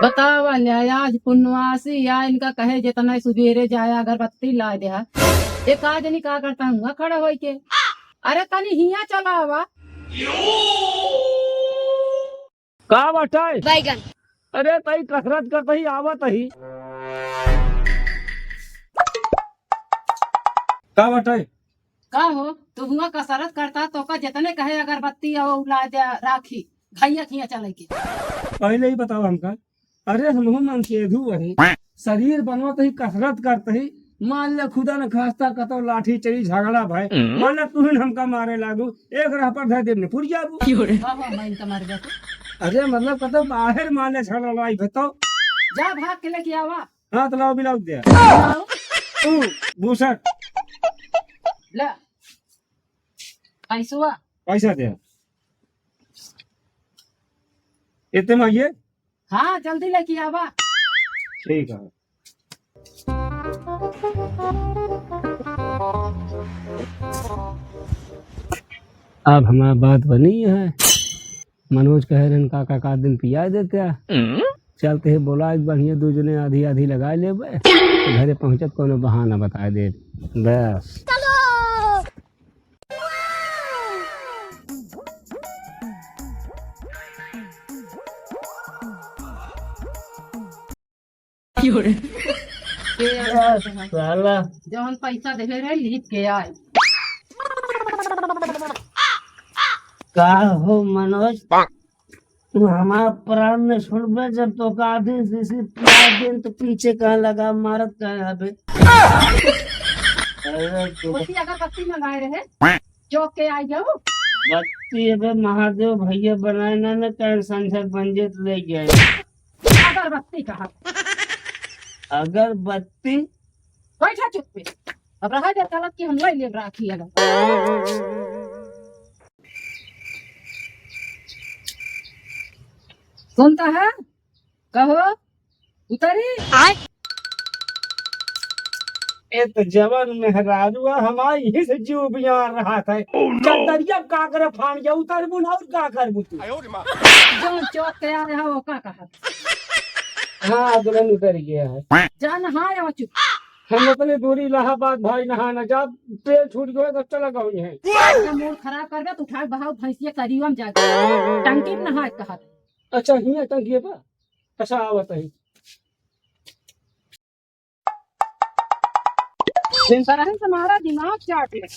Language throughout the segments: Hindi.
बताओ आज पुण्यवासी या इनका कहे जितना सुबेरे जाया अगरबत्ती ला दे। एक आज नहीं का करता हूँ खड़ा हो के। अरे तनी हिया चला हुआ का बटाई बैगन। अरे तई कसरत करते ही आवत ही का बटाई का हो तू हुआ कसरत करता तो का जितने कहे अगरबत्ती और ला दे राखी घैया खिया चले के। पहले ही बताओ हमका। अरे हम मन के धू वही शरीर बनवत ही कसरत करते ही मान ले खुदा न खास्ता कतो लाठी चली झगड़ा भाई मान ले तू हमका मारे लागू एक राह पर धर देने पुर जाबू बाबा मैं तो मर गया। अरे मतलब कतो बाहर मान ले झगड़ा लाई बताओ जा भाग के लेके आवा। हाँ तो लाओ बिलाओ दे लाओ, तू भूसट ले पैसवा पैसा दे इतने में ये हाँ जल्दी लेके आवा। ठीक है। अब हमारा बात बनी है। मनोज कह रहे का दिन पिया देते चलते है बोला एक बढ़िया दो जने आधी आधी लगा ले घरे पहुंचत कोनो बहाना बता दे बस। साला जौन पैसा देवे रहे लिख के आए। का हो मनोज तू हमारा प्राण ने छोड़बे जब तो का आधी सीसी दिन तो पीछे कहाँ लगा मारत कहाँ अबे अरे तो उसी अगरबत्ती मंगाए रहे चौक के आई जाओ। बत्ती अबे महादेव भैया बनाए ना न टेंशन से पंजित ले गए अगरबत्ती कहा अगरबत्ती बैठा चुप पे अब रहा जा गलत की हम ले राखी अगर सुनता है कहो उतरी ए तो जवन मेहरारुआ हमारी ही से जीव बियान रहा था चंदरिया का करे फान जा उतर बुन और का कर बुतू जो चौक के आ रहा वो का कहा हाँ अगलन उतर गया है जान हाँ या चुप हम अपने दूरी इलाहाबाद भाई नहाना जा तेल छूट गए तो चला गाँव है अपना मूड खराब कर दे तो उठा बहाव भैंसिया करीबम जाके टंकी में नहा कहा अच्छा हिया टंकी पा अच्छा आवत है दिन तरह से हमारा दिमाग चाट ले।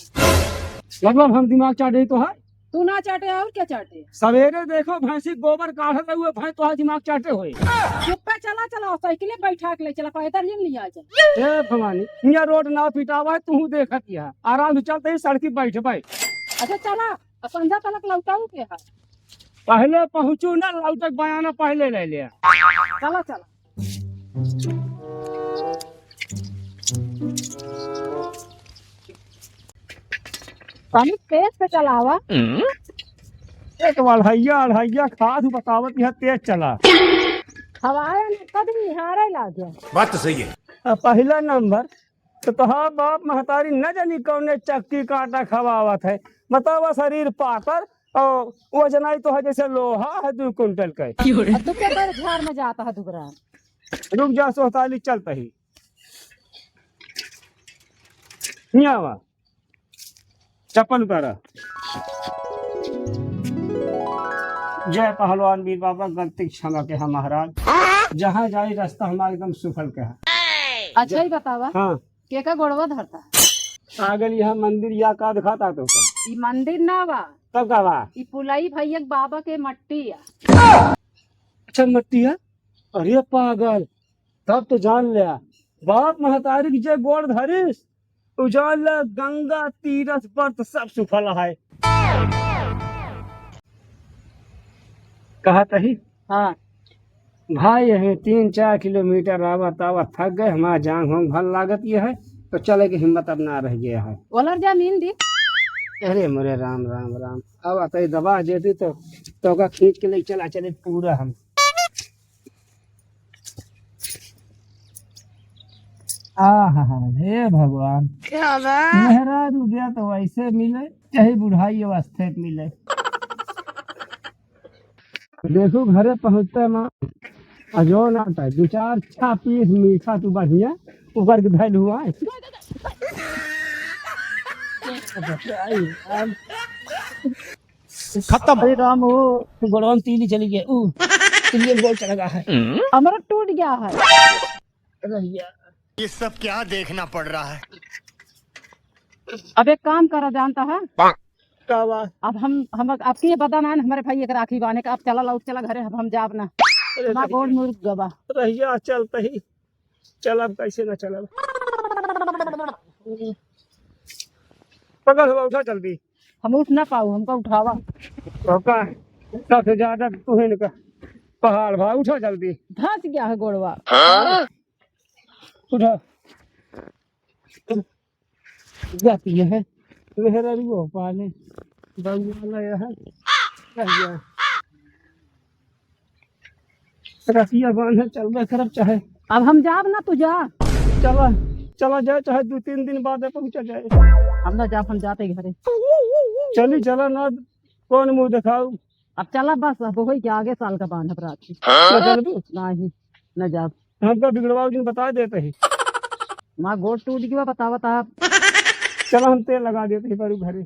मतलब हम दिमाग चाटे तो है तू ना चाटे और क्या चाटे। सवेरे देखो भैंसी गोबर काढ़ हुए भैंस तो दिमाग चाटे हुए चुप पे चला चला साइकिले बैठा के ले चला पैदल ही लिया जा। ए भवानी हिया रोड ना पिटावा तू देखत या आराम से चलते ही सड़की बैठ भाई अच्छा चला संध्या तलक लौटाऊ के है पहले पहुंचू ना लौटक बयाना पहले ले लिया चला चला पानी तेज पे चलावा। एक अढ़ैया खाद बतावत यह तेज चला हवाए ने कभी निहारे ला गया। बात तो सही है। पहला नंबर तो तोहार बाप महतारी न जानी कौने चक्की काटा खवावत है बतावा शरीर पाकर और वजनाई तो है जैसे लोहा है 2 कुंटल का तू क्या कर झाड़ में जाता है दुगरा रुक जा 47 चलता ही हियावा चप्पल उतारा जय पहलवान वीर बाबा गलती क्षमा के हम महाराज जहाँ जाए रास्ता हमारा एकदम सुफल के है। अच्छा ही बतावा हाँ के का गोड़वा धरता है आगल यहाँ मंदिर या का दिखाता तो ई मंदिर ना बा तब का बा ई पुलाई भैया बाबा के मट्टी है। अच्छा मट्टी है अरे पागल तब तो जान लिया बाप महतारी की जय गोड़ धरिस उजान ले गंगा तीरथ पर तो सब सुफल है कहा तही हाँ भाई है 3-4 किलोमीटर आवत आवत थक गए हमारा जान हम भल लागत ये है तो चले की हिम्मत अब ना रह गया है। ओलर जमीन दी अरे मोरे राम राम राम अब आते दबा देती तो का खींच के ले चला चले पूरा हम हे भगवान मेहराज गया तो वैसे मिले चाहे बुढ़ाई अवस्था मिले देखो घरे पहुंचते ना जो ना था 2-4 छा पीस मीठा तू बढ़िया ऊपर के धैल हुआ है। खत्म। अरे राम हो गोड़वन तीली चली गई तीली गोल चढ़ गया है। हमारा टूट गया है। रहिया ये सब क्या देखना पड़ रहा है। अब एक काम करा जानता है, का बात। अब हम आपकी ये पता ना हमारे भाई एक राखी बाने का। अब चला लौट चला घरे, अब हम जाब ना ना गोड़ मुर्ग गवा। रहिया चलते ही चलब कैसे ना चलब। पकड़ हुआ उठा जल्दी। हम उठ ना पाऊ, हमको उठावा। का सबसे ज्यादा तुहिन का पहाड़ भाई उठा जल्दी। धंस गया है गोड़वा। उठा जाती है मेहरा भी हो पाले बंगाला है रहिया रसिया बांध चलबे करब चाहे। अब हम जाब ना, तू जा। चला चला जाए चाहे 2-3 दिन बाद पहुंचा जाए। हम ना जाब, हम जाते घरे। चली चला ना कौन मुंह दिखाऊ। अब चला बस, अब वही के आगे साल का बांध राखी। ना चलबू नहीं न जाब। हमका बिगड़वाओ दिन बता देते ही। माँ गोड़ टूट गया, बतावत आप। चलो हम तेल लगा देते ही पर घरे।